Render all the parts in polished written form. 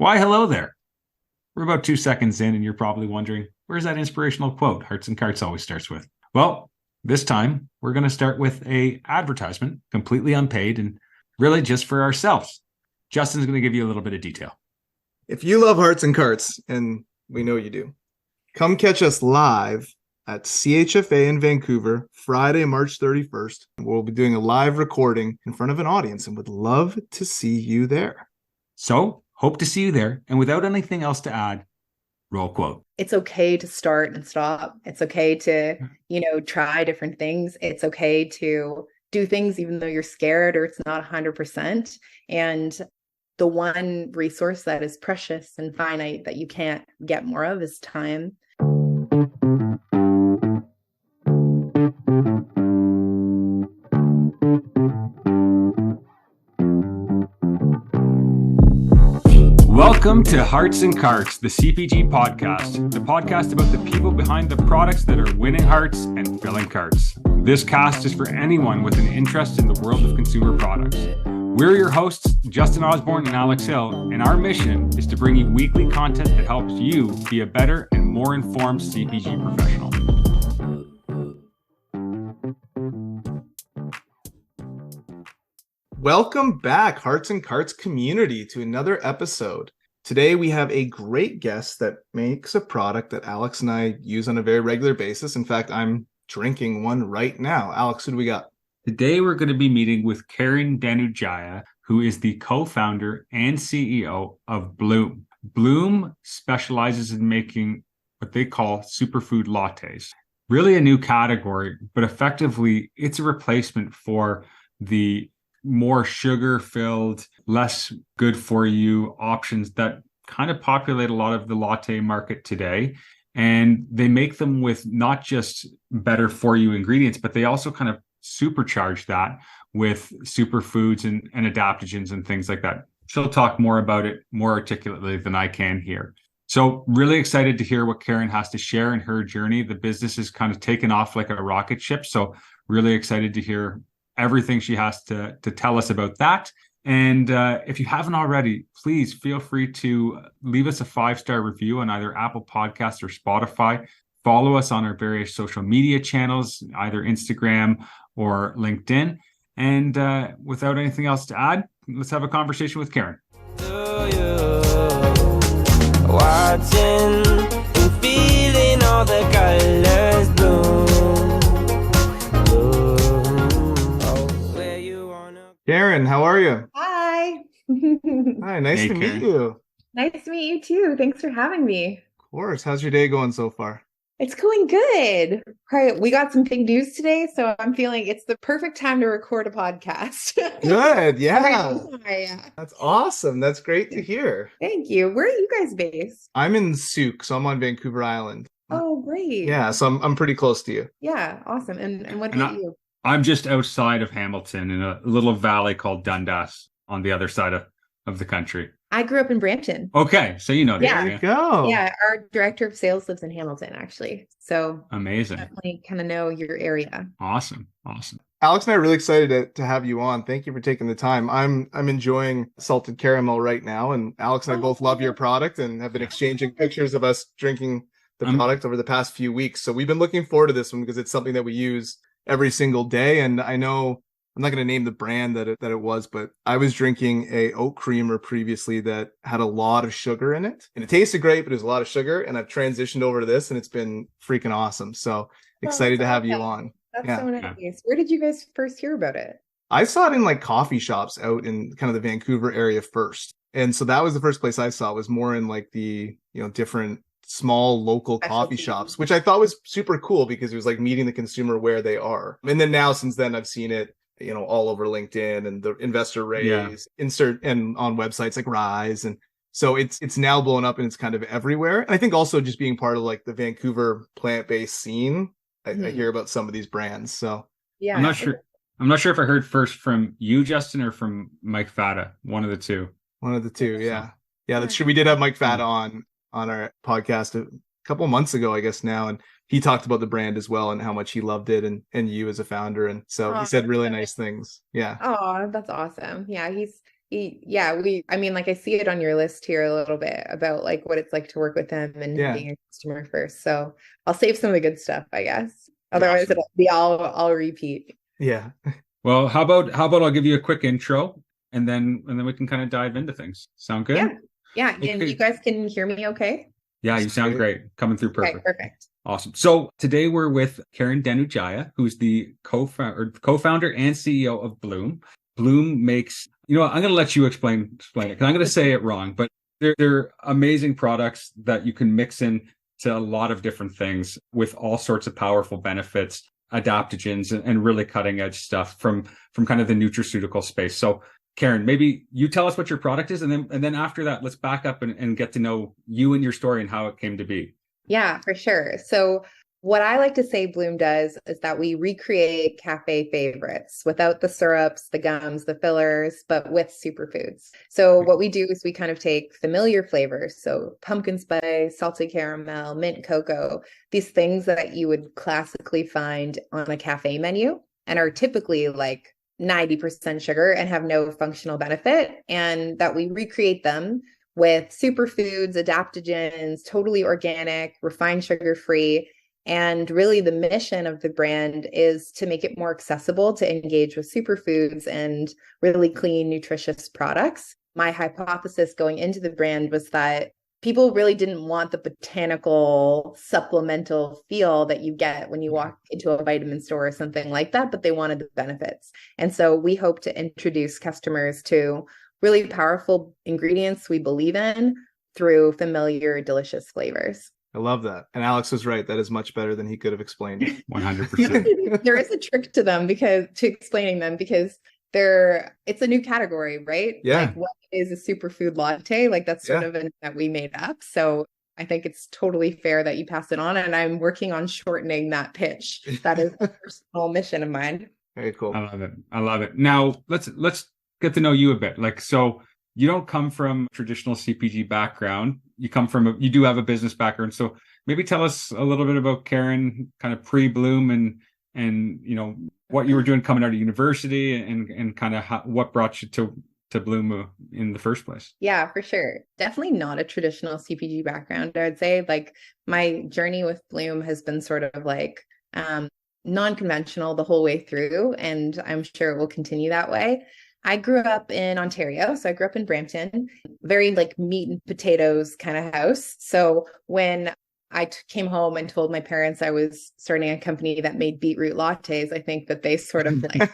Why, hello there. We're about 2 seconds in, and you're probably wondering, where's that inspirational quote Hearts and Carts always starts with? Well, this time we're going to start with a advertisement, completely unpaid and really just for ourselves. Justin's going to give you a little bit of detail. If you love Hearts and Carts, and we know you do, come catch us live at CHFA in Vancouver, Friday, March 31st. We'll be doing a live recording in front of an audience and would love to see you there. So, hope to see you there. And without anything else to add, roll quote. It's okay to start and stop. It's okay to, try different things. It's okay to do things even though you're scared or it's not 100%. And the one resource that is precious and finite that you can't get more of is time. Welcome to Hearts and Carts, the CPG podcast, the podcast about the people behind the products that are winning hearts and filling carts. This cast is for anyone with an interest in the world of consumer products. We're your hosts, Justin Osborne and Alex Hill, and our mission is to bring you weekly content that helps you be a better and more informed CPG professional. Welcome back, Hearts and Carts community, to another episode. Today we have a great guest that makes a product that Alex and I use on a very regular basis. In fact, I'm drinking one right now. Alex, who do we got? Today we're going to be meeting with Karen Danudjaja, who is the co-founder and CEO of Blume. Blume specializes in making what they call superfood lattes. Really a new category, but effectively it's a replacement for the more sugar-filled, less good for you options that kind of populate a lot of the latte market today. And they make them with not just better for you ingredients, but they also kind of supercharge that with superfoods and adaptogens and things like that. She'll talk more about it more articulately than I can here. So really excited to hear what Karen has to share in her journey. The business is kind of taken off like a rocket ship. So really excited to hear everything she has to tell us about that. And if you haven't already, please feel free to leave us a 5-star review on either Apple Podcasts or Spotify. Follow us on our various social media channels, either Instagram or LinkedIn. And without anything else to add, let's have a conversation with Karen. Watching and feeling all the colors bloom. Karen, how are you? Hi. Hi, nice to meet you. Nice to meet you too. Thanks for having me. Of course. How's your day going so far? It's going good. All right, we got some big news today, so I'm feeling it's the perfect time to record a podcast. Good, yeah. Yeah. That's awesome. That's great to hear. Thank you. Where are you guys based? I'm in Souk, so I'm on Vancouver Island. Oh, great. Yeah, so I'm pretty close to you. Yeah, awesome. And what about you? I'm just outside of Hamilton in a little valley called Dundas on the other side of the country. I grew up in Brampton. Okay, so you know the There area. you go. Yeah, our director of sales lives in Hamilton, actually. So Amazing. definitely kind of know your area. Awesome. Alex and I are really excited to have you on. Thank you for taking the time. I'm enjoying salted caramel right now, and Alex and I both love your product and have been exchanging pictures of us drinking the product over the past few weeks. So we've been looking forward to this one because it's something that we use every single day. And I know I'm not going to name the brand that it was, but I was drinking a oat creamer previously that had a lot of sugar in it, and it tasted great, but it was a lot of sugar. And I've transitioned over to this, and it's been freaking awesome. So excited to have you on. That's so nice. Where did you guys first hear about it? I saw it in like coffee shops out in kind of the Vancouver area first. And so that was the first place I saw. It was more in like the, different small local coffee shops, which I thought was super cool because it was like meeting the consumer where they are. And then now, since then, I've seen it, all over LinkedIn and the investor raise, insert and on websites like Rise. And so it's now blown up and it's kind of everywhere. And I think also just being part of like the Vancouver plant-based scene, I hear about some of these brands. So yeah, I'm not sure if I heard first from you, Justin, or from Mike Fata. One of the two. Yeah. That's true. We did have Mike Fata on our podcast a couple of months ago, I guess now, and he talked about the brand as well and how much he loved it and you as a founder. And so he said really nice things. Yeah. Oh, that's awesome. Yeah, Yeah, I mean, like I see it on your list here a little bit about like what it's like to work with them and Yeah. being a customer first. So I'll save some of the good stuff, I guess. Otherwise, Awesome. it'll be all repeat. Yeah. Well, how about I'll give you a quick intro and then we can kind of dive into things. Sound good? Yeah. Yeah. And you Okay. guys can hear me okay? Yeah, you sound Great. great. Coming through Okay, perfect. perfect. Awesome. So today we're with Karen Danudjaja, who's the co-founder and CEO of Blume. Blume makes, I'm going to let you explain it because I'm going to say it wrong, but they're amazing products that you can mix in to a lot of different things with all sorts of powerful benefits, adaptogens, and really cutting edge stuff from kind of the nutraceutical space. So Karen, maybe you tell us what your product is, and then after that, let's back up and get to know you and your story and how it came to be. Yeah, for sure. So what I like to say Blume does is that we recreate cafe favorites without the syrups, the gums, the fillers, but with superfoods. So what we do is we kind of take familiar flavors, so pumpkin spice, salted caramel, mint cocoa, these things that you would classically find on a cafe menu and are typically like 90% sugar and have no functional benefit, and that we recreate them with superfoods, adaptogens, totally organic, refined sugar free. And really, the mission of the brand is to make it more accessible to engage with superfoods and really clean, nutritious products. My hypothesis going into the brand was that people really didn't want the botanical supplemental feel that you get when you walk into a vitamin store or something like that, but they wanted the benefits. And so we hope to introduce customers to really powerful ingredients we believe in through familiar, delicious flavors. I love that. And Alex was right. That is much better than he could have explained it. 100%. There is a trick to them to explaining them because it's a new category, right? Yeah. Like what is a superfood latte? Like that's sort of that we made up. So I think it's totally fair that you pass it on. And I'm working on shortening that pitch. That is a personal mission of mine. Very cool. I love it. Now let's get to know you a bit. Like, so you don't come from traditional CPG background. You do have a business background. So maybe tell us a little bit about Karen, kind of pre-Blume and what you were doing coming out of university and kind of what brought you to Blume in the first place. Yeah, for sure. Definitely not a traditional CPG background, I would say. Like my journey with Blume has been sort of like non-conventional the whole way through, and I'm sure it will continue that way. I grew up in Ontario, so I grew up in Brampton, very like meat and potatoes kind of house. So when I came home and told my parents I was starting a company that made beetroot lattes, I think that they sort of like,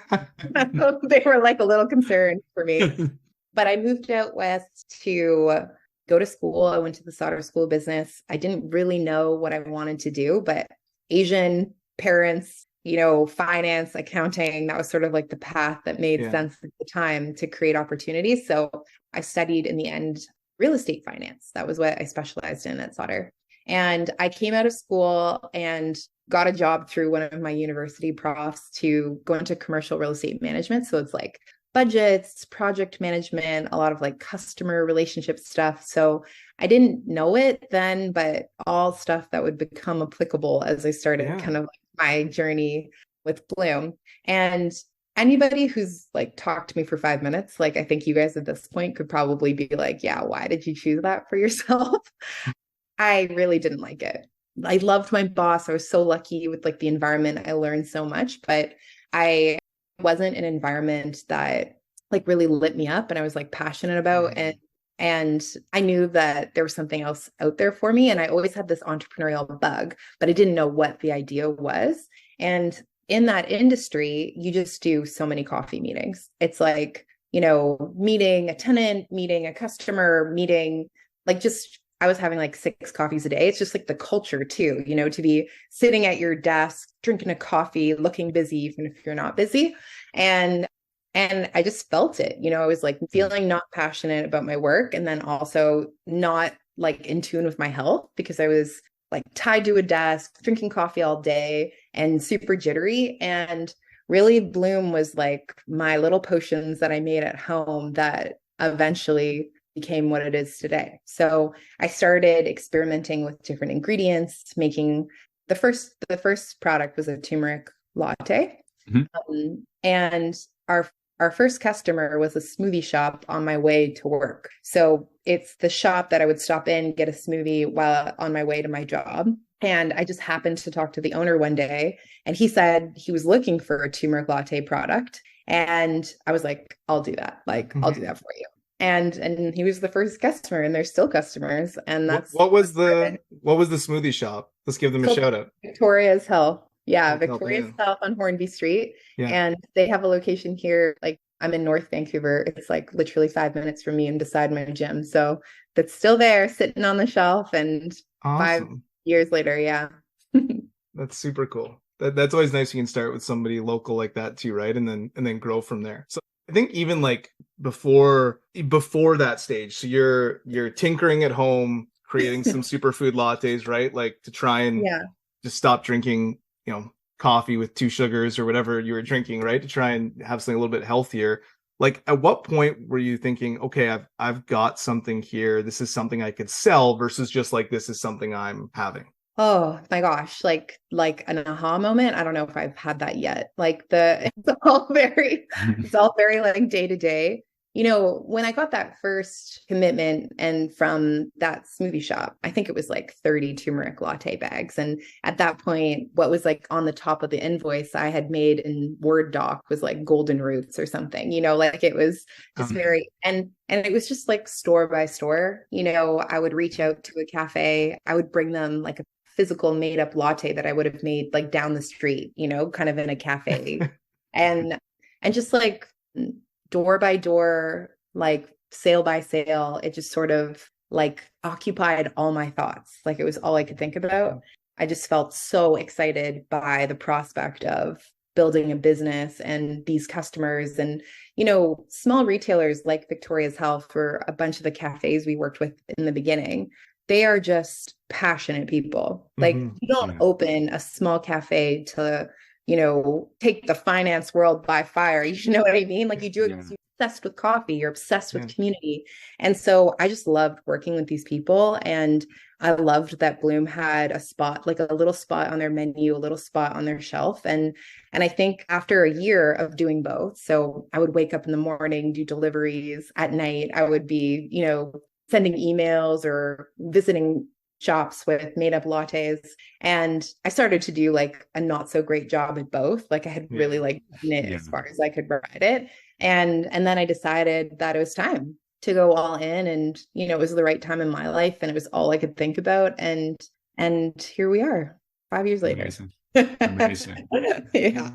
they were like a little concerned for me. But I moved out west to go to school. I went to the Sauder School of Business. I didn't really know what I wanted to do, but Asian parents, finance, accounting, that was sort of like the path that made sense at the time to create opportunities. So I studied in the end real estate finance. That was what I specialized in at Sauder. And I came out of school and got a job through one of my university profs to go into commercial real estate management. So it's like budgets, project management, a lot of like customer relationship stuff. So I didn't know it then, but all stuff that would become applicable as I started kind of like my journey with Blume. And anybody who's like talked to me for 5 minutes, like I think you guys at this point could probably be like, yeah, why did you choose that for yourself? I really didn't like it. I loved my boss. I was so lucky with like the environment. I learned so much, but I wasn't an environment that like really lit me up and I was like passionate about. And I knew that there was something else out there for me. And I always had this entrepreneurial bug, but I didn't know what the idea was. And in that industry, you just do so many coffee meetings. It's like, meeting a tenant, meeting a customer, meeting like just I was having like 6 coffees a day. It's just like the culture too, to be sitting at your desk, drinking a coffee, looking busy, even if you're not busy. And I just felt it, I was like feeling not passionate about my work. And then also not like in tune with my health because I was like tied to a desk, drinking coffee all day and super jittery. And really Blume was like my little potions that I made at home that eventually became what it is today. So I started experimenting with different ingredients, making the first product was a turmeric latte. And our first customer was a smoothie shop on my way to work. So it's the shop that I would stop in, get a smoothie while on my way to my job. And I just happened to talk to the owner one day, and he said he was looking for a turmeric latte product. And I was like, I'll do that. Like, I'll do that for you. And he was the first customer, and they're still customers. And that's what was the smoothie shop? Let's give them a shout out. Victoria's Health. Yeah, Oh, Victoria's Health on Hornby Street. Yeah. And they have a location here. Like, I'm in North Vancouver. It's like literally 5 minutes from me and beside my gym. So that's still there, sitting on the shelf. And Awesome. 5 years later, yeah. That's super cool. That's always nice. You can start with somebody local like that too, right? And then grow from there. So I think even like before that stage, so you're tinkering at home, creating some superfood lattes, right? Like to try and just stop drinking, coffee with 2 sugars or whatever you were drinking, right? To try and have something a little bit healthier. Like at what point were you thinking, okay, I've got something here. This is something I could sell versus just like, this is something I'm having? Oh my gosh, like an aha moment. I don't know if I've had that yet. Like it's all very like day to day. When I got that first commitment and from that smoothie shop, I think it was like 30 turmeric latte bags. And at that point, what was like on the top of the invoice I had made in Word doc was like golden roots or something, like it was just very, and it was just like store by store. I would reach out to a cafe, I would bring them like a physical made up latte that I would have made like down the street, kind of in a cafe. and just like door by door, like sale by sale, it just sort of like occupied all my thoughts. Like it was all I could think about. I just felt so excited by the prospect of building a business and these customers and, small retailers like Victoria's Health or a bunch of the cafes we worked with in the beginning. They are just passionate people. Like you don't open a small cafe to, take the finance world by fire. You know what I mean? Like you do it because you're obsessed with coffee, you're obsessed with community. And so I just loved working with these people. And I loved that Blume had a spot, like a little spot on their menu, a little spot on their shelf. And I think after a year of doing both, so I would wake up in the morning, do deliveries at night. I would be, sending emails or visiting shops with made up lattes. And I started to do like a not so great job at both. Like I had really like done it as far as I could ride it. And then I decided that it was time to go all in, and, it was the right time in my life and it was all I could think about. And here we are 5 years later. Amazing. Yeah.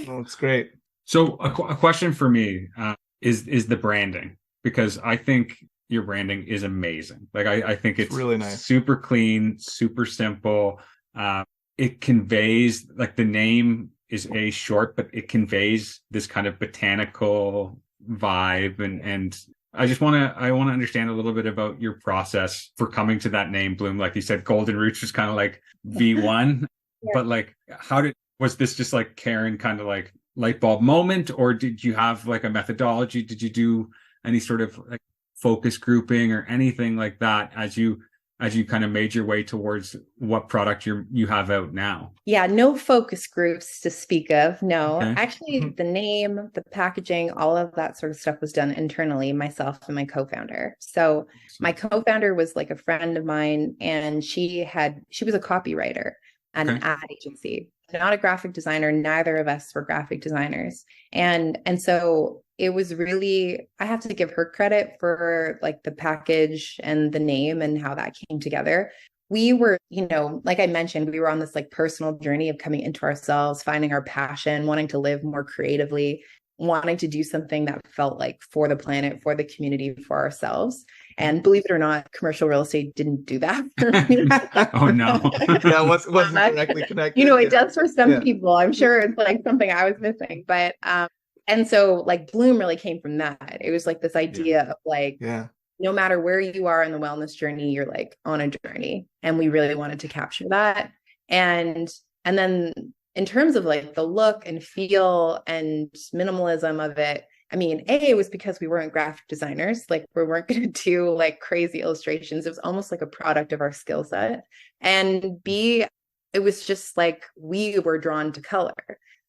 Oh, it's great. So a question for me is the branding, because I think your branding is amazing. Like I think it's really nice, super clean, super simple. It conveys, like, the name is short, but it conveys this kind of botanical vibe. And I want to understand a little bit about your process for coming to that name, Blume. Like you said, Golden Roots was kind of like V1, but like, was this just like Karen kind of like light bulb moment, or did you have like a methodology? Did you do any sort of like focus grouping or anything like that as you kind of made your way towards what product you have out now? Yeah, no focus groups to speak of. No, actually the name, the packaging, all of that sort of stuff was done internally, myself and my co-founder. So my co-founder was like a friend of mine, and she was a copywriter at an ad agency, not a graphic designer. Neither of us were graphic designers. And so it was really, I have to give her credit for like the package and the name and how that came together. We were, like I mentioned, we were on this like personal journey of coming into ourselves, finding our passion, wanting to live more creatively, wanting to do something that felt like for the planet, for the community, for ourselves. And believe it or not, commercial real estate didn't do that for me. Oh no. Yeah, wasn't directly connected. It does for some people. I'm sure it's like something I was missing. But and so like Blume really came from that. It was like this idea of like, no matter where you are in the wellness journey, you're like on a journey. And we really wanted to capture that. And then in terms of like the look and feel and minimalism of it, I mean, it was because we weren't graphic designers. Like we weren't going to do like crazy illustrations. It was almost like a product of our skill set. And B, it was just like we were drawn to color.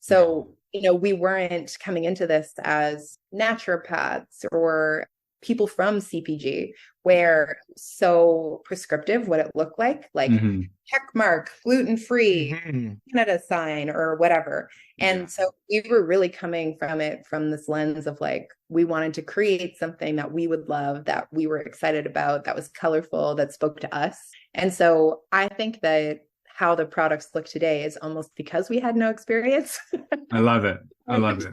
So, we weren't coming into this as naturopaths or people from CPG, where so prescriptive what it looked like check mark, gluten-free, Canada sign or whatever. And so we were really coming from it from this lens of like, we wanted to create something that we would love, that we were excited about, that was colorful, that spoke to us. And so I think that how the products look today is almost because we had no experience. I love it. I love it.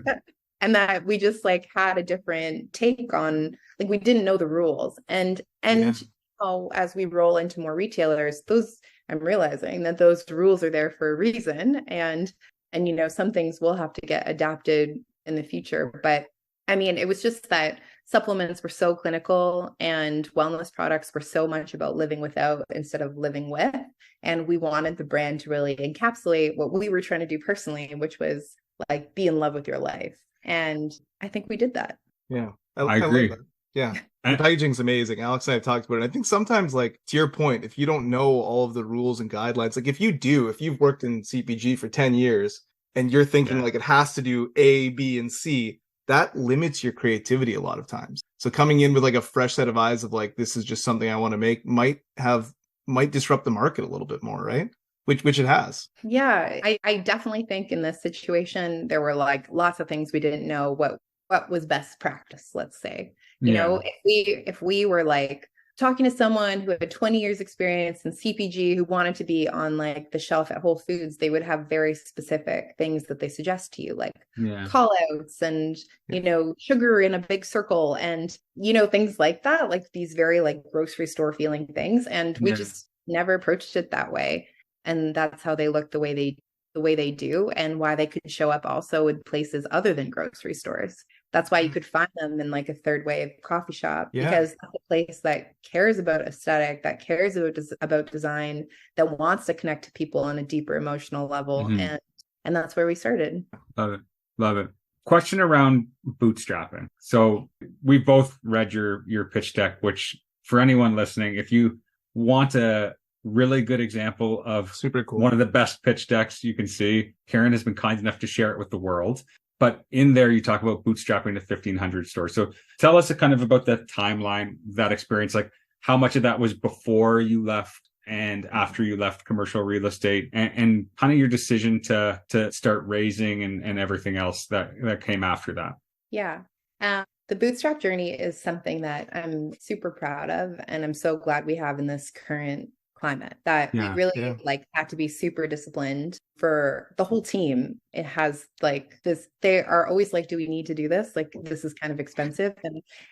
And that we just like had a different take on, like, we didn't know the rules. And as we roll into more retailers, I'm realizing that those rules are there for a reason. And some things will have to get adapted in the future. But I mean, it was just that supplements were so clinical and wellness products were so much about living without instead of living with. And we wanted the brand to really encapsulate what we were trying to do personally, which was like be in love with your life. And I think we did that. Yeah. I agree. Love that. Yeah. The packaging's amazing. Alex and I have talked about it. I think sometimes, like, to your point, if you don't know all of the rules and guidelines, like if you've worked in CPG for 10 years and you're thinking like it has to do A, B, and C, that limits your creativity a lot of times. So coming in with like a fresh set of eyes of like, this is just something I want to make might disrupt the market a little bit more, right? Which it has. Yeah, I definitely think in this situation, there were like lots of things we didn't know what was best practice, let's say. If we were like talking to someone who had 20 years experience in CPG who wanted to be on like the shelf at Whole Foods, they would have very specific things that they suggest to you, like call outs and, sugar in a big circle and, things like that, like these very like grocery store feeling things. And we just never approached it that way. And that's how they look the way they do, and why they could show up also in places other than grocery stores. That's why you could find them in like a third wave coffee shop, because that's a place that cares about aesthetic, that cares about design, that wants to connect to people on a deeper emotional level. And that's where we started. Love it. Question around bootstrapping. So we both read your pitch deck, which for anyone listening, if you want a really good example of super cool, one of the best pitch decks you can see, Karen has been kind enough to share it with the world. But in there, you talk about bootstrapping to 1,500 stores. So tell us kind of about that timeline, that experience, like how much of that was before you left and after you left commercial real estate, and kind of your decision to start raising and everything else that came after that. Yeah. The bootstrap journey is something that I'm super proud of, and I'm so glad we have in this current climate, that we really like had to be super disciplined for the whole team. It has like this, they are always like, do we need to do this? Like, this is kind of expensive.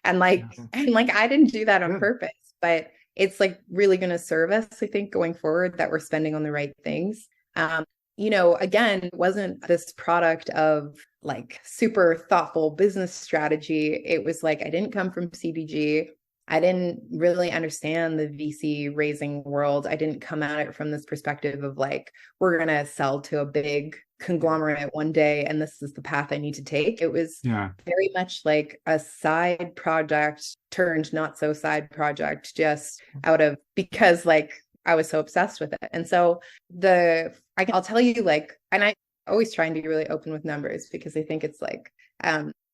And I didn't do that on purpose, but it's like really going to serve us, I think, going forward, that we're spending on the right things. Again, it wasn't this product of like super thoughtful business strategy. It was like, I didn't come from CPG. I didn't really understand the VC raising world. I didn't come at it from this perspective of like, we're going to sell to a big conglomerate one day and this is the path I need to take. It was very much like a side project turned not so side project, just because like I was so obsessed with it. And so I'll tell you, like, and I always try and be really open with numbers, because I think it's like,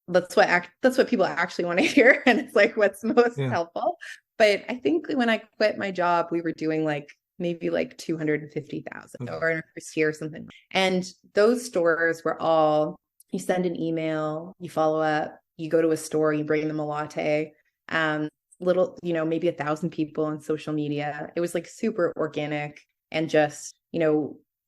that's what people actually want to hear. And it's like, what's most helpful. But I think when I quit my job, we were doing like maybe like 250,000 or in our first year or something. And those stores were all, you send an email, you follow up, you go to a store, you bring them a latte, maybe 1,000 people on social media. It was like super organic and just,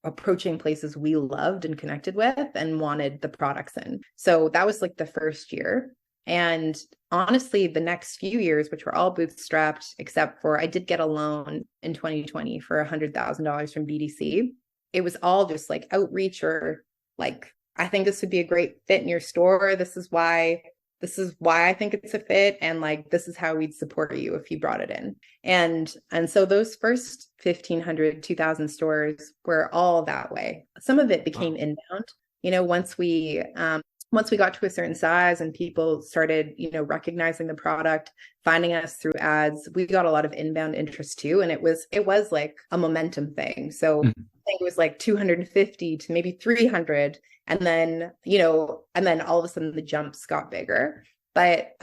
approaching places we loved and connected with and wanted the products in. So that was like the first year. And honestly, the next few years, which were all bootstrapped, except for I did get a loan in 2020 for $100,000 from BDC. It was all just like outreach, or like, I think this would be a great fit in your store. This is why I think it's a fit. And like, this is how we'd support you if you brought it in. And so those first 1,500, 2,000 stores were all that way. Some of it became inbound, once we got to a certain size and people started, recognizing the product, finding us through ads, we got a lot of inbound interest too. And it was like a momentum thing. So think it was like 250 to maybe 300. And then, and then all of a sudden the jumps got bigger. But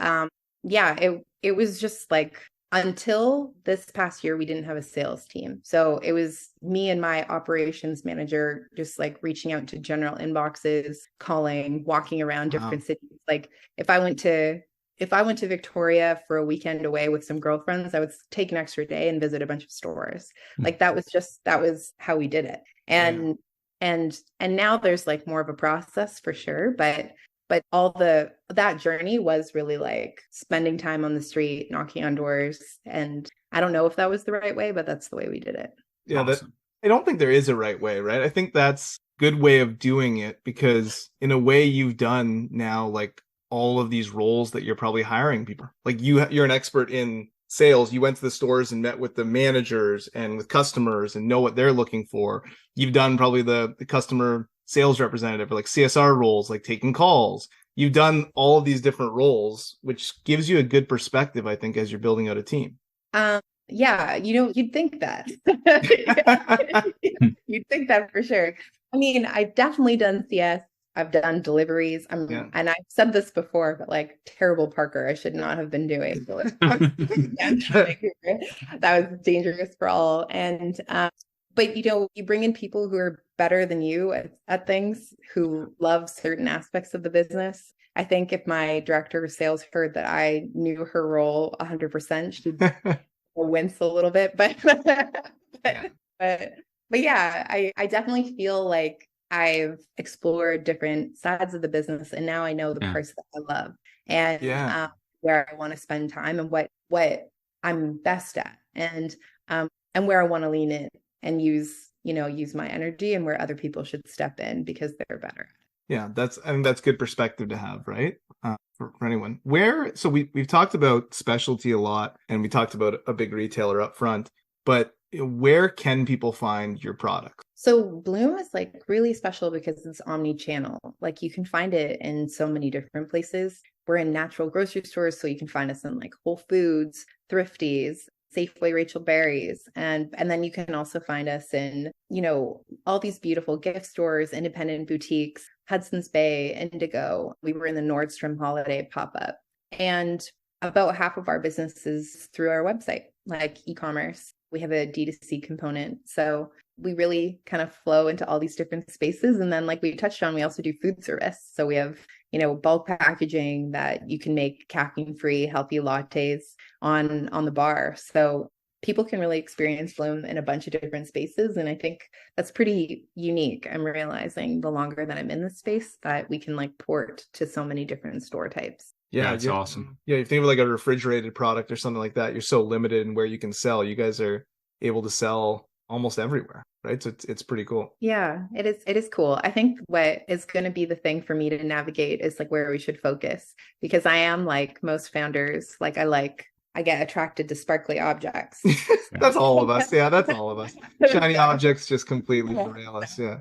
yeah, it was just like, until this past year, we didn't have a sales team. So it was me and my operations manager just like reaching out to general inboxes, calling, walking around different cities. Like if I went to Victoria for a weekend away with some girlfriends, I would take an extra day and visit a bunch of stores. Like that was how we did it. And now there's like more of a process for sure, but that journey was really like spending time on the street, knocking on doors. And I don't know if that was the right way, but that's the way we did it. Yeah, awesome. I don't think there is a right way, right? I think that's a good way of doing it, because in a way you've done now like all of these roles that you're probably hiring people. Like you're an expert in sales. You went to the stores and met with the managers and with customers and know what they're looking for. You've done probably the customer sales representative or like CSR roles, like taking calls. You've done all of these different roles, which gives you a good perspective, I think, as you're building out a team. Yeah, you'd think that. You'd think that for sure. I mean, I've definitely done CS. I've done deliveries. And I've said this before, but like terrible Parker, I should not have been doing. That was dangerous for all. And but you bring in people who are better than you at things, who love certain aspects of the business. I think if my director of sales heard that I knew her role 100%, she'd wince a little bit. But yeah, I definitely feel like I've explored different sides of the business, and now I know the parts that I love and where I want to spend time and what I'm best at, and where I want to lean in and use my energy, and where other people should step in because they're better. Yeah, that's good perspective to have, right? For anyone. So we've talked about specialty a lot, and we talked about a big retailer up front, but where can people find your product? So Blume is like really special because it's omni-channel. Like you can find it in so many different places. We're in natural grocery stores, so you can find us in like Whole Foods, Thrifties, Safeway, Rachel Berry's, and then you can also find us in all these beautiful gift stores, independent boutiques, Hudson's Bay, Indigo. We were in the Nordstrom holiday pop-up, and about half of our business is through our website, like e-commerce. We have a D2C component, so we really kind of flow into all these different spaces. And then, like we touched on, we also do food service. So we have bulk packaging that you can make caffeine-free, healthy lattes on the bar. So people can really experience Blume in a bunch of different spaces. And I think that's pretty unique. I'm realizing the longer that I'm in this space that we can like port to so many different store types. Yeah, it's awesome. Yeah, you think of like a refrigerated product or something like that, you're so limited in where you can sell. You guys are able to sell almost everywhere, right? So it's pretty cool. Yeah, it is cool. I think what is going to be the thing for me to navigate is like where we should focus, because I am like most founders, like I get attracted to sparkly objects. That's all of us. Yeah, that's all of us. Shiny objects just completely derail us. Yeah.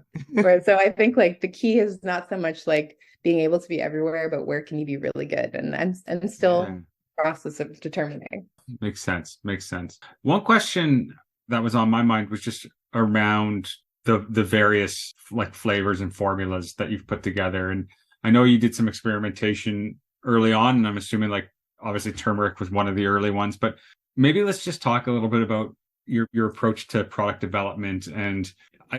So I think like the key is not so much like being able to be everywhere, but where can you be really good? And I'm still in the process of determining. Makes sense. One question that was on my mind was just around the various like flavors and formulas that you've put together. And I know you did some experimentation early on, and I'm assuming like obviously turmeric was one of the early ones, but maybe let's just talk a little bit about your approach to product development. And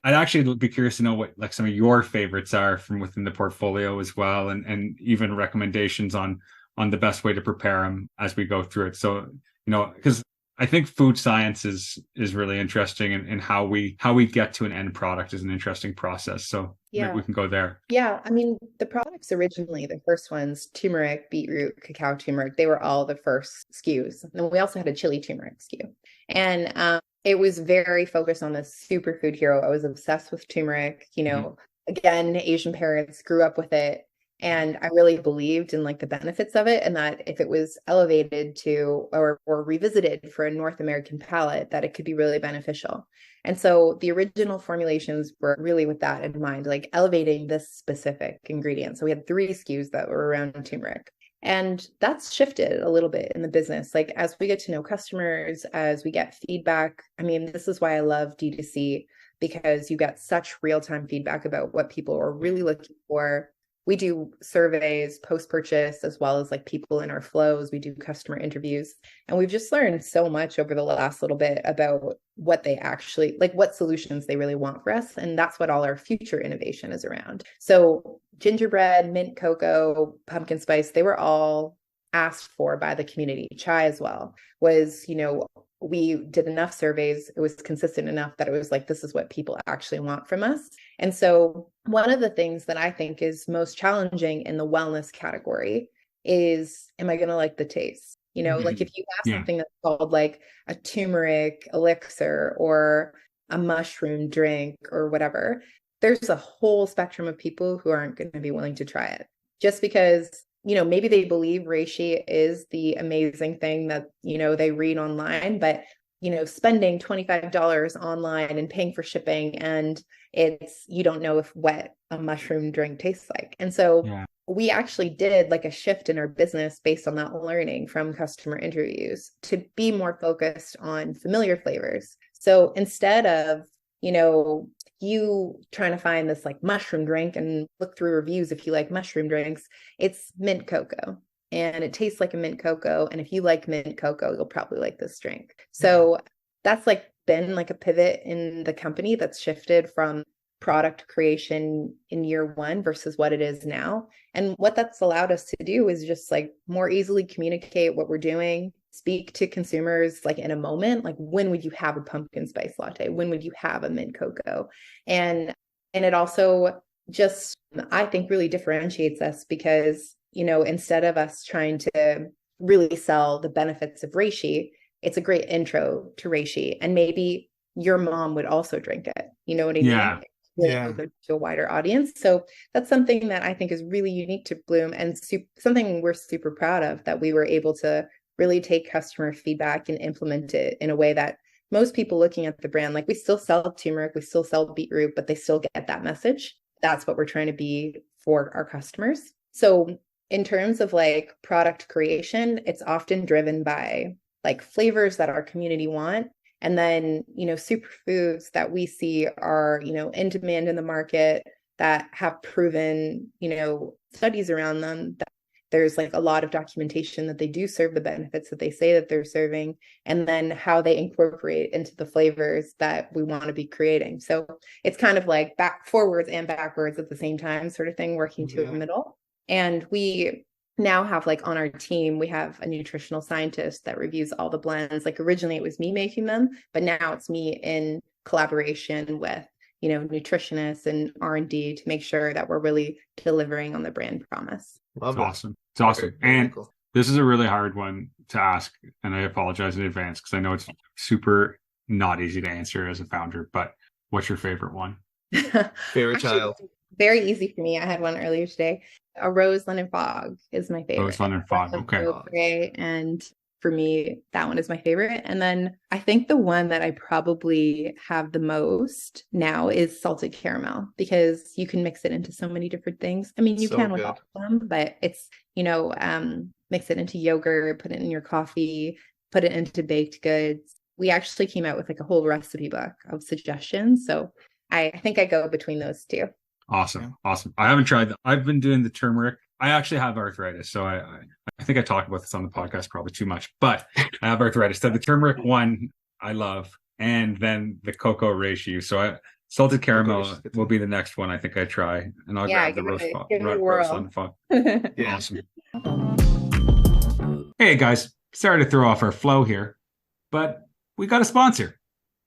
I'd actually be curious to know what like some of your favorites are from within the portfolio as well, and even recommendations on the best way to prepare them as we go through it. So, because I think food science is really interesting, and how we get to an end product is an interesting process. So maybe we can go there. Yeah. I mean, the products originally, the first ones, turmeric, beetroot, cacao turmeric, they were all the first SKUs. And then we also had a chili turmeric SKU. And it was very focused on the superfood hero. I was obsessed with turmeric, again, Asian parents, grew up with it. And I really believed in like the benefits of it, and that if it was elevated to or revisited for a North American palate, that it could be really beneficial. And so the original formulations were really with that in mind, like elevating this specific ingredient. So we had 3 SKUs that were around turmeric. And that's shifted a little bit in the business. Like as we get to know customers, as we get feedback, I mean, this is why I love D2C, because you get such real-time feedback about what people are really looking for. We do surveys post-purchase, as well as like people in our flows. We do customer interviews, and we've just learned so much over the last little bit about what they actually like, what solutions they really want for us. And that's what all our future innovation is around. So gingerbread, mint cocoa, pumpkin spice, they were all asked for by the community. Chai as well was, we did enough surveys. It was consistent enough that it was like, this is what people actually want from us. And so one of the things that I think is most challenging in the wellness category is, am I going to like the taste? Like if you have something that's called like a turmeric elixir or a mushroom drink or whatever, there's a whole spectrum of people who aren't going to be willing to try it just because, maybe they believe reishi is the amazing thing that, they read online, but, spending $25 online and paying for shipping, and you don't know what a mushroom drink tastes like. And so we actually did like a shift in our business based on that learning from customer interviews to be more focused on familiar flavors. So instead of, you trying to find this like mushroom drink and look through reviews if you like mushroom drinks, it's mint cocoa and it tastes like a mint cocoa. And if you like mint cocoa, you'll probably like this drink. So that's like been like a pivot in the company that's shifted from product creation in year one versus what it is now. And what that's allowed us to do is just like more easily communicate what we're doing, speak to consumers like in a moment, like when would you have a pumpkin spice latte? When would you have a mint cocoa? And it also just, I think, really differentiates us because, instead of us trying to really sell the benefits of reishi, it's a great intro to reishi. And maybe your mom would also drink it. You know what I mean? To a wider audience. So that's something that I think is really unique to Blume and something we're super proud of, that we were able to really take customer feedback and implement it in a way that most people looking at the brand, like we still sell turmeric, we still sell beetroot, but they still get that message. That's what we're trying to be for our customers. So in terms of like product creation, it's often driven by like flavors that our community want. And then, superfoods that we see are, in demand in the market that have proven, studies around them that there's like a lot of documentation that they do serve the benefits that they say that they're serving, and then how they incorporate into the flavors that we want to be creating. So it's kind of like forwards and backwards at the same time sort of thing, working to a middle. And we now have like on our team, we have a nutritional scientist that reviews all the blends. Like originally it was me making them, but now it's me in collaboration with, nutritionists and R&D to make sure that we're really delivering on the brand promise. Love it. Awesome. It's awesome. And this is a really hard one to ask. And I apologize in advance because I know it's super not easy to answer as a founder, but what's your favorite one? Favorite child? Very easy for me. I had one earlier today. A rose lemon fog is my favorite. Rose lemon fog. Okay. And for me, that one is my favorite. And then I think the one that I probably have the most now is salted caramel, because you can mix it into so many different things. I mean, you can with all of them, but it's, mix it into yogurt, put it in your coffee, put it into baked goods. We actually came out with like a whole recipe book of suggestions. So I think I go between those two. Awesome. I haven't tried that. I've been doing the turmeric. I actually have arthritis, so I think I talked about this on the podcast probably too much, but I have arthritis. So the turmeric one I love, and then the cocoa reishi. So salted caramel will be the next one I think I try, and I'll grab the roast lemon fog. Awesome. Hey guys, sorry to throw off our flow here, but we got a sponsor.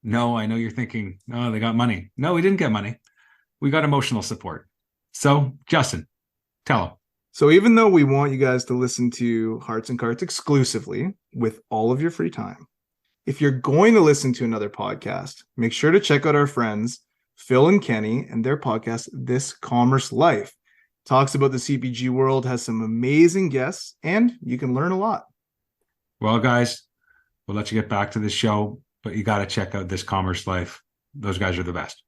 No, I know you're thinking, oh, they got money. No, we didn't get money. We got emotional support. So, Justin, tell them. So even though we want you guys to listen to Hearts and Carts exclusively with all of your free time, if you're going to listen to another podcast, make sure to check out our friends, Phil and Kenny, and their podcast, This Commerce Life. Talks about the CPG world, has some amazing guests, and you can learn a lot. Well, guys, we'll let you get back to the show, but you got to check out This Commerce Life. Those guys are the best.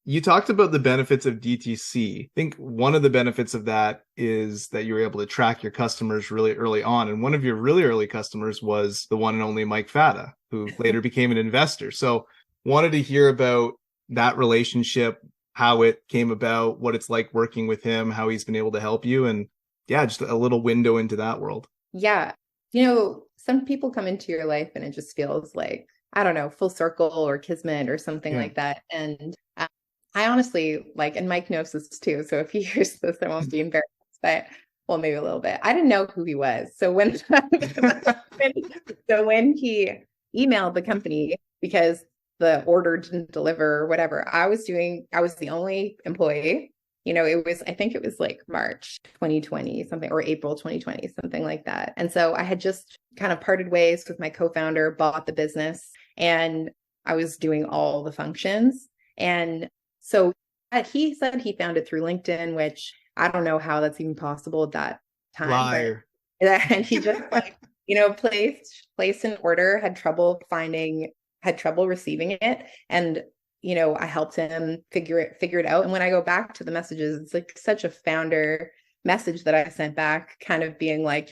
You talked about the benefits of DTC. I think one of the benefits of that is that you were able to track your customers really early on. And one of your really early customers was the one and only Mike Fata, who later became an investor. So wanted to hear about that relationship, how it came about, what it's like working with him, how he's been able to help you. And yeah, just a little window into that world. Yeah. Some people come into your life and it just feels like, I don't know, full circle or kismet or something like that. And I honestly and Mike knows this too. So if he hears this, I won't be embarrassed, but well, maybe a little bit. I didn't know who he was. So when he emailed the company because the order didn't deliver or whatever, I was the only employee. I think it was like March 2020 something, or April 2020, something like that. And so I had just kind of parted ways with my co-founder, bought the business, and I was doing all the functions. And so he said he found it through LinkedIn, which I don't know how that's even possible at that time. Liar. And he just placed an order, had trouble receiving it. And, I helped him figure it out. And when I go back to the messages, it's like such a founder message that I sent back, kind of being like,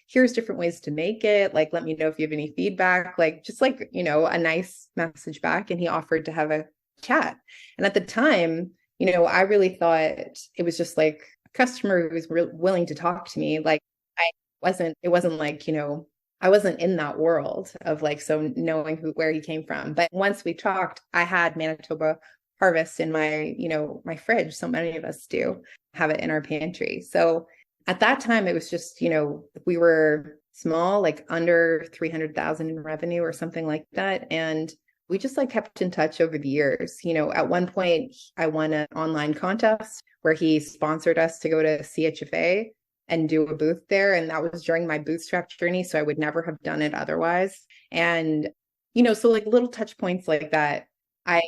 here's different ways to make it. Like, let me know if you have any feedback, a nice message back. And he offered to have a chat. And at the time, I really thought it was just like a customer who was willing to talk to me. Like it wasn't like, I wasn't in that world of so knowing where he came from. But once we talked, I had Manitoba Harvest in my, my fridge. So many of us do have it in our pantry. So at that time, it was just, we were small, under 300,000 in revenue or something like that. And we just kept in touch over the years. At one point I won an online contest where he sponsored us to go to CHFA and do a booth there. And that was during my bootstrap journey. So I would never have done it otherwise. And, so little touch points like that, I,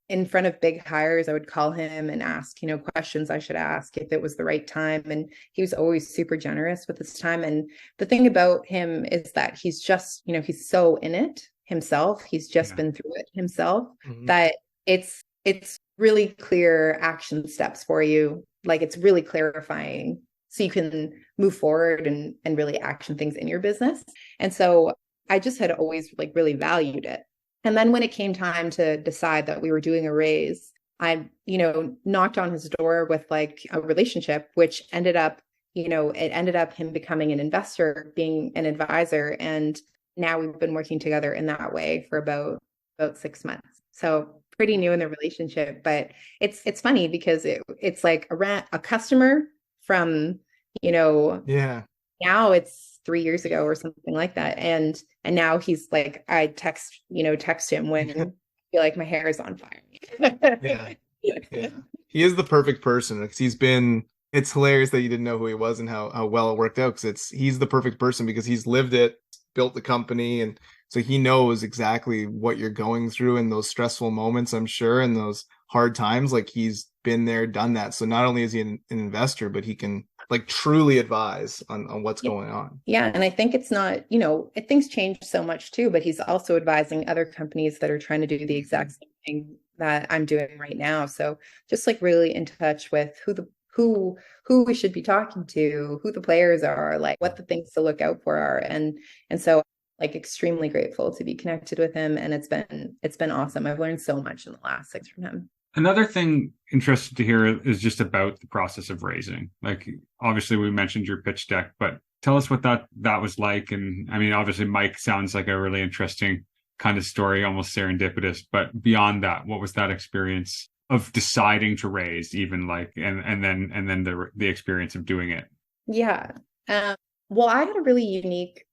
in front of big hires, I would call him and ask, questions I should ask if it was the right time. And he was always super generous with his time. And the thing about him is that he's just, he's so in it himself. He's just been through it himself, that it's really clear action steps for you. It's really clarifying, so you can move forward and really action things in your business. And so I just had always really valued it. And then when it came time to decide that we were doing a raise, I, knocked on his door with a relationship, which ended up, him becoming an investor, being an advisor. And now we've been working together in that way for about 6 months. So pretty new in the relationship, but it's funny because it's like a customer from, now it's 3 years ago or something like that. And now he's I text him when I feel like my hair is on fire. Yeah. He is the perfect person because it's hilarious that you didn't know who he was and how well it worked out, because he's the perfect person because he's lived it, built the company, and so he knows exactly what you're going through in those stressful moments, I'm sure, and those hard times. He's been there, done that. So not only is he an investor, but he can truly advise on what's going on. Yeah. And I think it's not, things change so much too, but he's also advising other companies that are trying to do the exact same thing that I'm doing right now. So just really in touch with who we should be talking to, who the players are, what the things to look out for are. And so extremely grateful to be connected with him. And it's been awesome. I've learned so much in the last 6 from him. Another thing interested to hear is just about the process of raising. Obviously we mentioned your pitch deck, but tell us what that was like. And I mean, obviously Mike sounds like a really interesting kind of story, almost serendipitous, but beyond that, what was that experience of deciding to raise, even and then the experience of doing it? Yeah. Well, I had a really unique,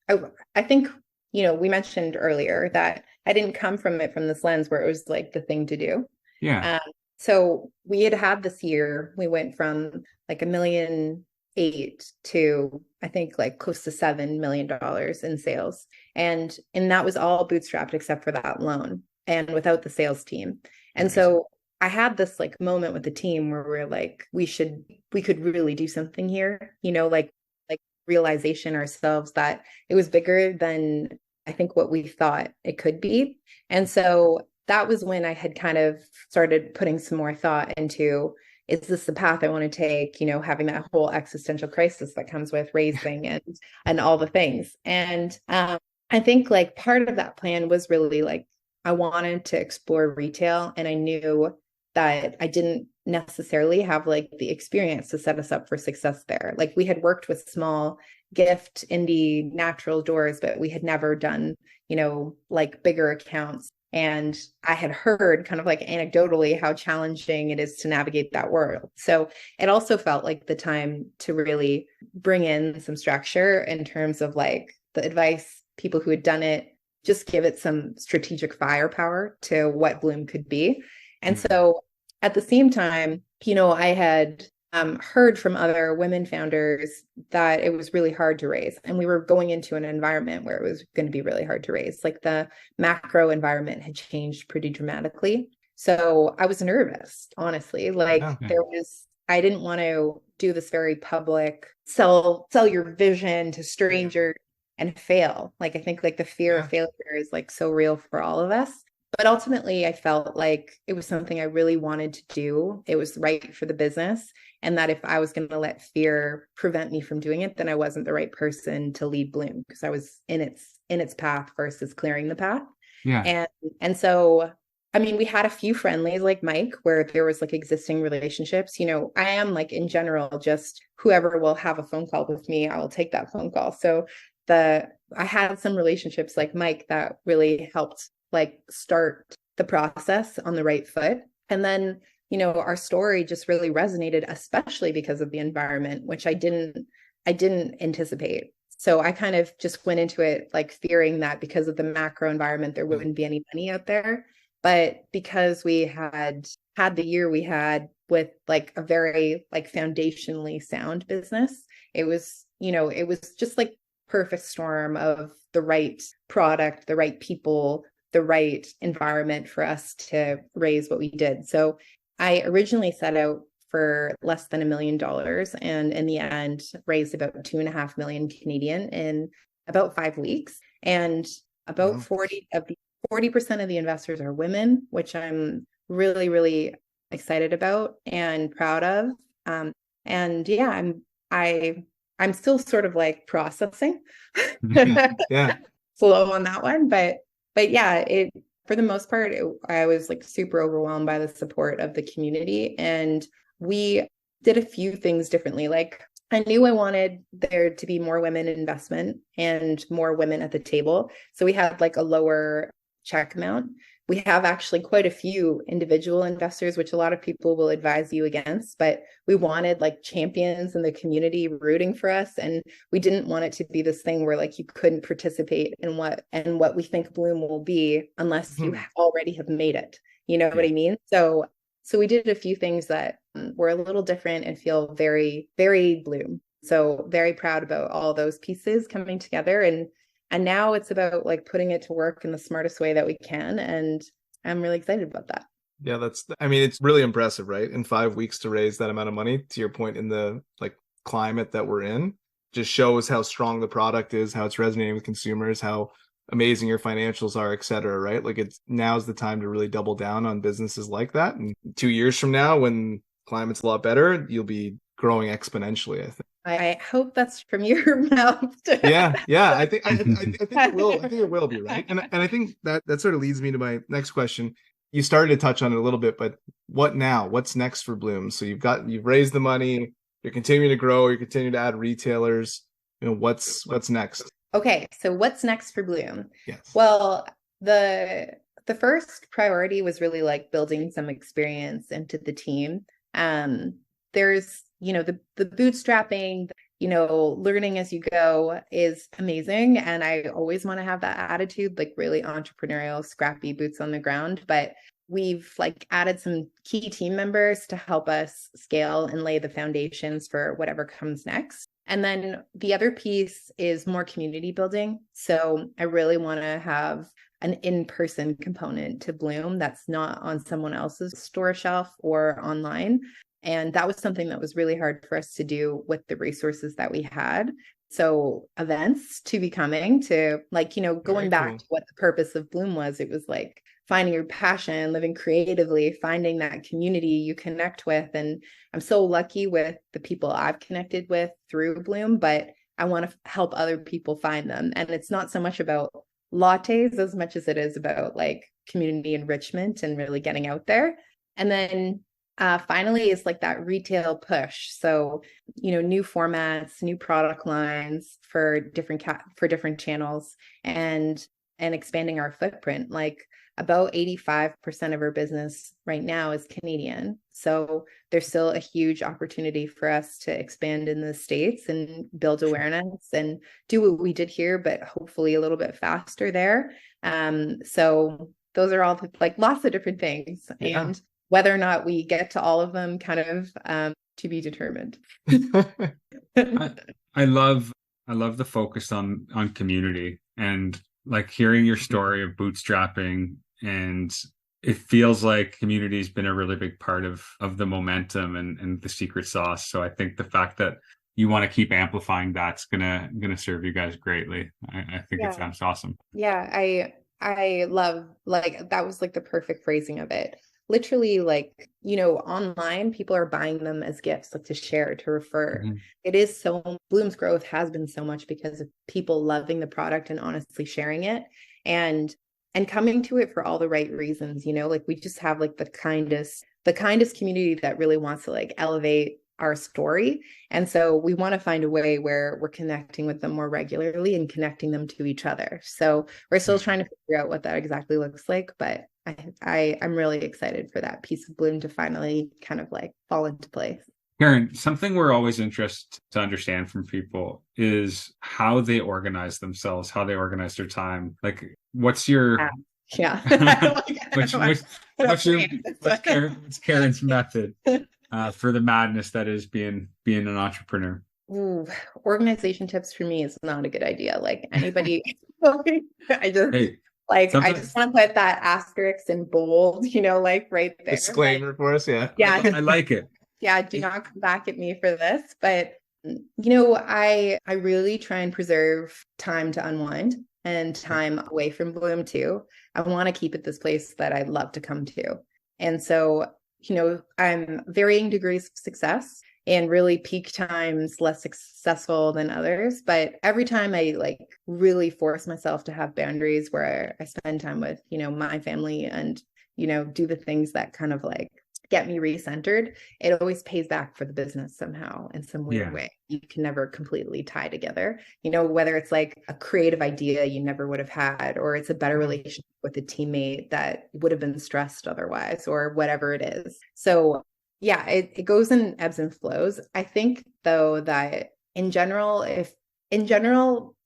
I think, we mentioned earlier that I didn't come from it from this lens where it was the thing to do. Yeah. So we had this year, we went from $1.8 million to I think close to $7 million in sales. And that was all bootstrapped except for that loan and without the sales team. And so I had this moment with the team where we're we could really do something here, realization ourselves that it was bigger than I think what we thought it could be. And so that was when I had kind of started putting some more thought into, is this the path I want to take? You know, having that whole existential crisis that comes with raising and all the things. And I think like part of that plan was really like, I wanted to explore retail, and I knew that I didn't necessarily have like the experience to set us up for success there. Like we had worked with small gift, indie, natural doors, but we had never done, you know, like bigger accounts. And I had heard kind of like anecdotally how challenging it is to navigate that world. So it also felt like the time to really bring in some structure in terms of like the advice, people who had done it, just give it some strategic firepower to what Blume could be. And so at the same time, you know, I had heard from other women founders that it was really hard to raise. And we were going into an environment where it was going to be really hard to raise. Like the macro environment had changed pretty dramatically. So I was nervous, honestly. Like I didn't want to do this very public, sell your vision to strangers and fail. Like I think like the fear of failure is like so real for all of us. But ultimately, I felt like it was something I really wanted to do. It was right for the business. And that if I was going to let fear prevent me from doing it, then I wasn't the right person to lead Blume, because I was in its path versus clearing the path. Yeah. And so, I mean, we had a few friendlies like Mike where there was like existing relationships. You know, I am like in general, just whoever will have a phone call with me, I will take that phone call. So I had some relationships like Mike that really helped like start the process on the right foot. And then, you know, our story just really resonated, especially because of the environment, which I didn't anticipate. So I kind of just went into it like fearing that because of the macro environment, there wouldn't be any money out there. But because we had the year we had with like a very like foundationally sound business, it was, you know, it was just like perfect storm of the right product, the right people, the right environment for us to raise what we did. So I originally set out for less than $1 million, and in the end raised about 2.5 million Canadian in about 5 weeks. And about 40% of the investors are women, which I'm really, really excited about and proud of. And yeah, I'm still sort of like processing. Slow on that one, but yeah, for the most part, I was like super overwhelmed by the support of the community. And we did a few things differently. Like I knew I wanted there to be more women in investment and more women at the table. So we had like a lower check amount. We have actually quite a few individual investors, which a lot of people will advise you against, but we wanted like champions in the community rooting for us. And we didn't want it to be this thing where like you couldn't participate in what we think Blume will be unless you already have made it. You know what I mean? So we did a few things that were a little different and feel very, very Blume. So very proud about all those pieces coming together. And now it's about like putting it to work in the smartest way that we can. And I'm really excited about that. Yeah, it's really impressive, right? In 5 weeks to raise that amount of money, to your point, in the like climate that we're in, just shows how strong the product is, how it's resonating with consumers, how amazing your financials are, et cetera, right? Like now's the time to really double down on businesses like that. And 2 years from now, when climate's a lot better, you'll be growing exponentially, I think. I hope that's from your mouth. yeah. I think it will. I think it will be, right. And I think that sort of leads me to my next question. You started to touch on it a little bit, but what now? What's next for Blume? So you've raised the money, you're continuing to grow, you're continuing to add retailers. You know, what's next? Okay, so what's next for Blume? Yes. Well, the first priority was really like building some experience into the team. There's, you know, the bootstrapping, you know, learning as you go is amazing. And I always want to have that attitude, like really entrepreneurial, scrappy, boots on the ground. But we've like added some key team members to help us scale and lay the foundations for whatever comes next. And then the other piece is more community building. So I really want to have an in-person component to Blume that's not on someone else's store shelf or online. And that was something that was really hard for us to do with the resources that we had. So events to be coming to, like, you know, going Very back cool. to what the purpose of Blume was, it was like finding your passion, living creatively, finding that community you connect with. And I'm so lucky with the people I've connected with through Blume, but I want to help other people find them. And it's not so much about lattes as much as it is about like community enrichment and really getting out there. And then finally is like that retail push. So, you know, new formats, new product lines for different channels, and expanding our footprint. Like about 85% of our business right now is Canadian. So there's still a huge opportunity for us to expand in the States and build awareness and do what we did here, but hopefully a little bit faster there. So those are all like lots of different things. Yeah. And whether or not we get to all of them kind of to be determined. I love the focus on community, and like hearing your story of bootstrapping, and it feels like community's been a really big part of the momentum and the secret sauce. So I think the fact that you want to keep amplifying that's gonna serve you guys greatly. I think it sounds awesome. Yeah, I love, like, that was like the perfect phrasing of it. Literally, like, you know, online people are buying them as gifts, like to share, to refer. Mhm. It is so, Blume's growth has been so much because of people loving the product and honestly sharing it, and coming to it for all the right reasons. You know, like we just have like the kindest community that really wants to like elevate our story. And so we want to find a way where we're connecting with them more regularly and connecting them to each other. So we're still trying to figure out what that exactly looks like, but I'm really excited for that piece of Blume to finally kind of like fall into place. Karen, something we're always interested to understand from people is how they organize themselves, how they organize their time. Like, what's your what's Karen's method for the madness that is being an entrepreneur? Ooh, organization tips for me is not a good idea. Like anybody, I just I just want to put that asterisk in bold, you know, like right there. Disclaimer for us, yeah. Yeah, I like it. Yeah, do not come back at me for this. But you know, I really try and preserve time to unwind and time away from Blume too. I want to keep it this place that I love to come to. And so, you know, I'm varying degrees of success, and really peak times less successful than others. But every time I like really force myself to have boundaries where I spend time with, you know, my family and, you know, do the things that kind of like get me recentered, it always pays back for the business somehow in some weird way. You can never completely tie together, you know, whether it's like a creative idea you never would have had, or it's a better relationship with a teammate that would have been stressed otherwise, or whatever it is. So yeah, it goes in ebbs and flows. I think though that in general,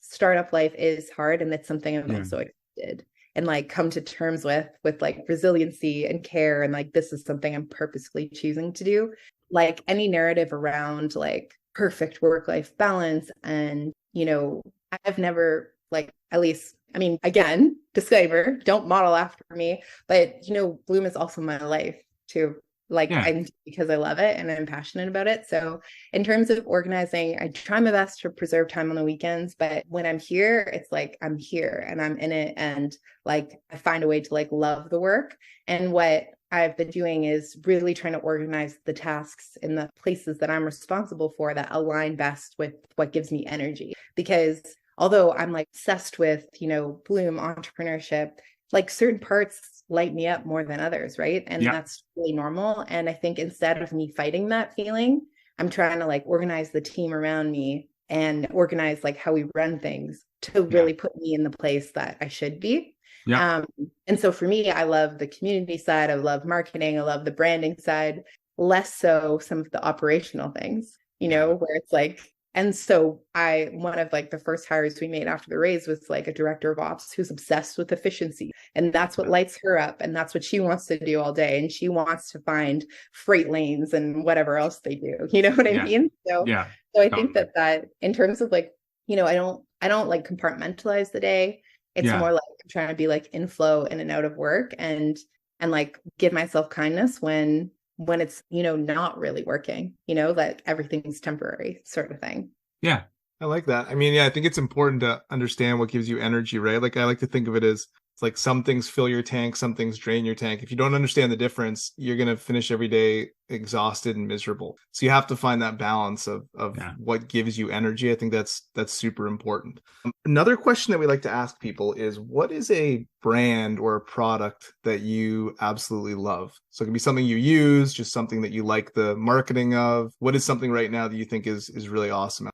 startup life is hard, and that's something I've also accepted and like come to terms with like resiliency and care, and like this is something I'm purposefully choosing to do. Like any narrative around like perfect work-life balance, and you know, I've never, like, at least, I mean, again, disclaimer, don't model after me, but you know, Blume is also my life too. Like I'm, because I love it and I'm passionate about it. So in terms of organizing, I try my best to preserve time on the weekends, but when I'm here, it's like I'm here and I'm in it, and like I find a way to like love the work. And what I've been doing is really trying to organize the tasks in the places that I'm responsible for that align best with what gives me energy. Because although I'm like obsessed with, you know, Blume entrepreneurship, like certain parts light me up more than others, right? And that's really normal. And I think instead of me fighting that feeling, I'm trying to like organize the team around me and organize like how we run things to really put me in the place that I should be. And so for me, I love the community side, I love marketing, I love the branding side, less so some of the operational things, you know, where it's like, and so one of like the first hires we made after the raise was like a director of ops who's obsessed with efficiency. And that's what lights her up. And that's what she wants to do all day. And she wants to find freight lanes and whatever else they do. You know what I mean? So I think that in terms of like, you know, I don't like compartmentalize the day. It's more like I'm trying to be like in flow in and out of work, and like give myself kindness when it's, you know, not really working, you know, that everything's temporary sort of thing. Yeah. I like that. I mean, yeah, I think it's important to understand what gives you energy, right? Like I like to think of it as it's like some things fill your tank, some things drain your tank. If you don't understand the difference, you're going to finish every day exhausted and miserable. So you have to find that balance of what gives you energy. I think that's super important. Another question that we like to ask people is, what is a brand or a product that you absolutely love? So it can be something you use, just something that you like the marketing of. What is something right now that you think is really awesome?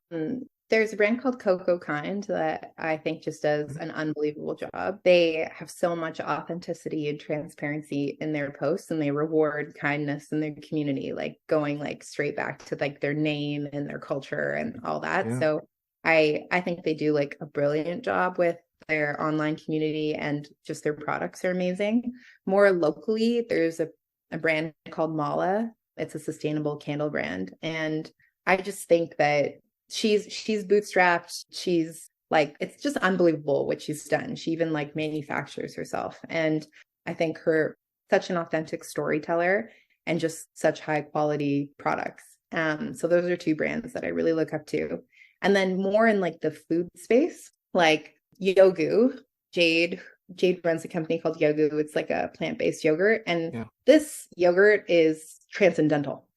There's a brand called Coco Kind that I think just does an unbelievable job. They have so much authenticity and transparency in their posts, and they reward kindness in their community, like going like straight back to like their name and their culture and all that. Yeah. So I think they do like a brilliant job with their online community, and just their products are amazing. More locally, there's a brand called Mala. It's a sustainable candle brand. And I just think that she's bootstrapped. She's like, it's just unbelievable what she's done. She even like manufactures herself. And I think her such an authentic storyteller and just such high quality products. So those are two brands that I really look up to. And then more in like the food space, like Yogu, Jade runs a company called Yogu. It's like a plant-based yogurt. And this yogurt is transcendental.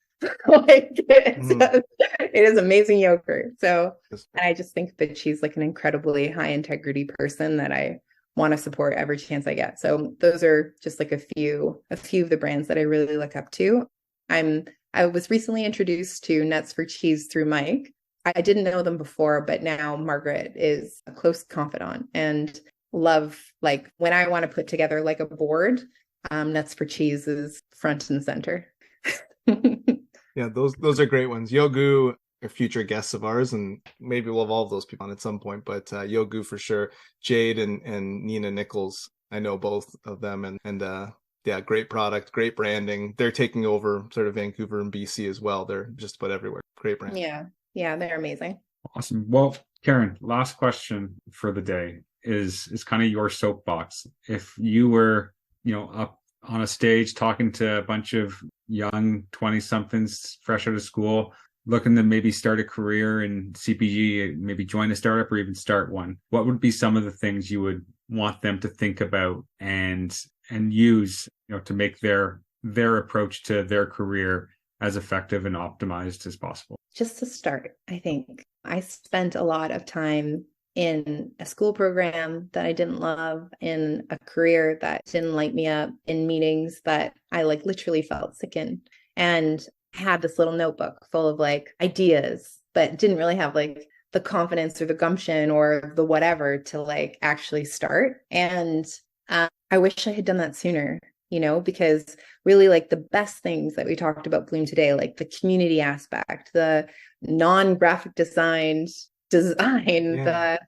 Like it is amazing yogurt. So I just think that she's like an incredibly high integrity person that I want to support every chance I get. So those are just like a few of the brands that I really look up to. I was recently introduced to Nuts for Cheese through Mike. I didn't know them before, but now Margaret is a close confidant and love, like when I want to put together like a board, Nuts for Cheese is front and center. Yeah, those are great ones. Yogu are future guests of ours, and maybe we'll evolve those people on at some point. But Yogu for sure. Jade and Nina Nichols, I know both of them, and yeah, great product, great branding. They're taking over sort of Vancouver and BC as well. They're just about everywhere. Great brand. Yeah, they're amazing. Awesome. Well, Karen, last question for the day is kind of your soapbox. If you were, up on a stage talking to a bunch of young 20-somethings fresh out of school, looking to maybe start a career in CPG, maybe join a startup or even start one, what would be some of the things you would want them to think about and use, to make their approach to their career as effective and optimized as possible? Just to start, I think I spent a lot of time in a school program that I didn't love, in a career that didn't light me up, in meetings that I like literally felt sick in. And I had this little notebook full of like ideas, but didn't really have like the confidence or the gumption or the whatever to like actually start. And I wish I had done that sooner, because really like the best things that we talked about Blume today, like the community aspect, the non-graphic design, the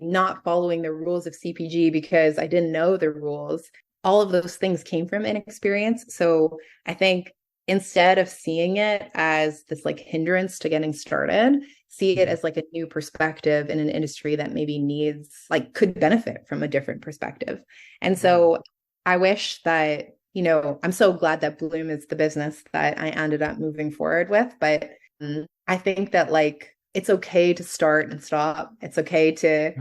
not following the rules of CPG because I didn't know the rules, all of those things came from inexperience. So I think instead of seeing it as this like hindrance to getting started, see it as like a new perspective in an industry that maybe needs, like, could benefit from a different perspective. And so I wish that, I'm so glad that Blume is the business that I ended up moving forward with. But I think that like, it's okay to start and stop. It's okay to,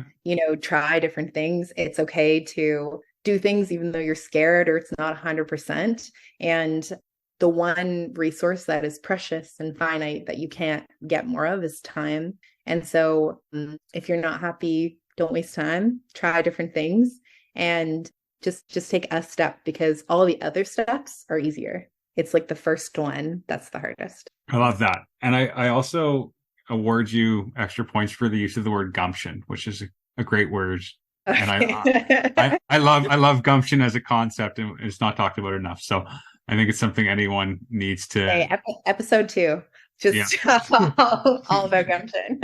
try different things. It's okay to do things even though you're scared or it's not 100%. And the one resource that is precious and finite that you can't get more of is time. And so if you're not happy, don't waste time. Try different things and just take a step, because all the other steps are easier. It's like the first one that's the hardest. I love that. And I also award you extra points for the use of the word gumption, which is a great word. And I love gumption as a concept, and it's not talked about enough. So I think it's something anyone needs to. Hey, episode 2, just all about gumption.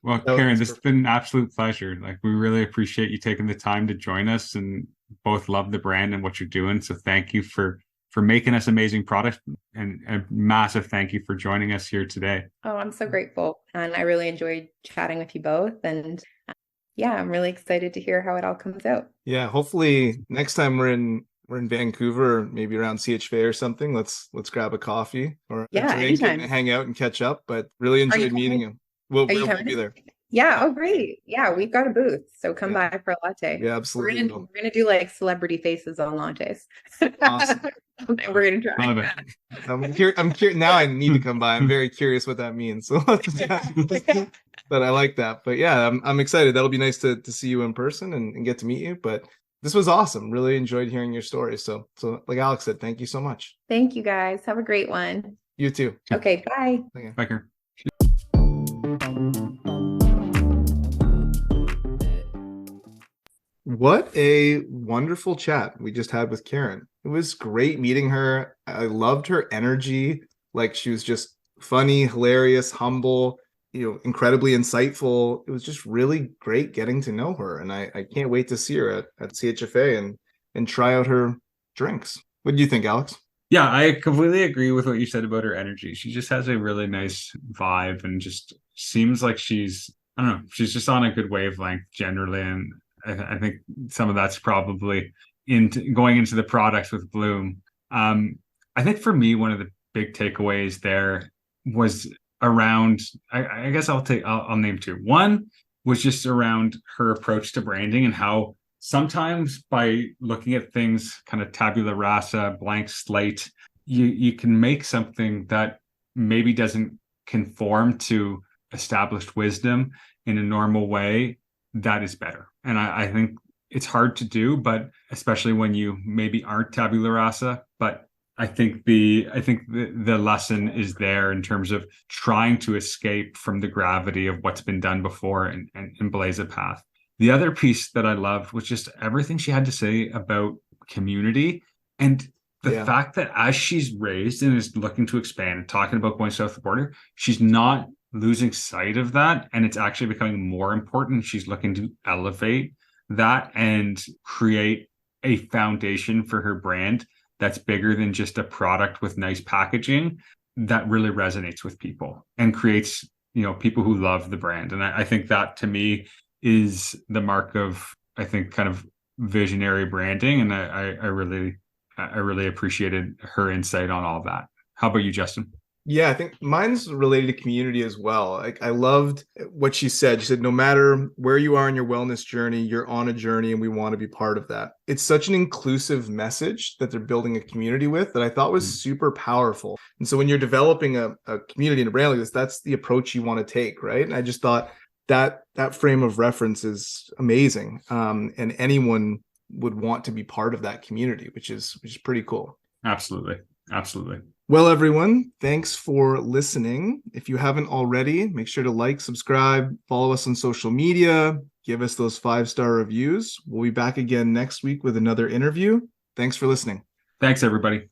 Well, Karen, this has been an absolute pleasure. Like, we really appreciate you taking the time to join us, and both love the brand and what you're doing. So thank you for making us amazing products, and a massive thank you for joining us here today. Oh, I'm so grateful. And I really enjoyed chatting with you both. And I'm really excited to hear how it all comes out. Yeah, hopefully next time we're in Vancouver, maybe around CHV or something, let's grab a coffee or a drink anytime. and hang out and catch up. But really enjoyed meeting you. We'll, Are you we'll coming? be there. Yeah. Oh, great. Yeah, we've got a booth, so come by for a latte. Yeah, absolutely. We're gonna do like celebrity faces on lattes. Awesome. We're gonna try. Love it. I'm curious now. I need to come by. I'm very curious what that means. So, but I like that. But yeah, I'm excited. That'll be nice to see you in person and get to meet you. But this was awesome. Really enjoyed hearing your story. So like Alex said, thank you so much. Thank you guys. Have a great one. You too. Okay, bye. Okay. Bye, Karen. What a wonderful chat we just had with Karen. It was great meeting her. I loved her energy. Like, she was just funny, hilarious, humble, incredibly insightful. It was just really great getting to know her. And I can't wait to see her at CHFA and try out her drinks. What do you think, Alex? Yeah, I completely agree with what you said about her energy. She just has a really nice vibe and just seems like she's just on a good wavelength generally. And I think some of that's probably going into the products with Blume. I think for me, one of the big takeaways there was around, I guess I'll name two. One was just around her approach to branding and how sometimes by looking at things kind of tabula rasa, blank slate, you can make something that maybe doesn't conform to established wisdom in a normal way that is better. And I think it's hard to do, but especially when you maybe aren't tabula rasa. But I think the lesson is there in terms of trying to escape from the gravity of what's been done before and blaze a path. The other piece that I loved was just everything she had to say about community and the fact that as she's raised and is looking to expand and talking about going south of the border, she's not losing sight of that. And it's actually becoming more important. She's looking to elevate that and create a foundation for her brand that's bigger than just a product with nice packaging that really resonates with people and creates, people who love the brand. And I think that to me is the mark of, I think, kind of visionary branding. And I really appreciated her insight on all that. How about you, Justin? Yeah, I think mine's related to community as well. Like, I loved what she said. She said, no matter where you are in your wellness journey, you're on a journey and we want to be part of that. It's such an inclusive message that they're building a community with that I thought was super powerful. And so when you're developing a community and a brand like this, that's the approach you want to take, right? And I just thought that frame of reference is amazing. And anyone would want to be part of that community, which is pretty cool. Absolutely. Absolutely. Well, everyone, thanks for listening. If you haven't already, make sure to like, subscribe, follow us on social media, give us those 5-star reviews. We'll be back again next week with another interview. Thanks for listening. Thanks, everybody.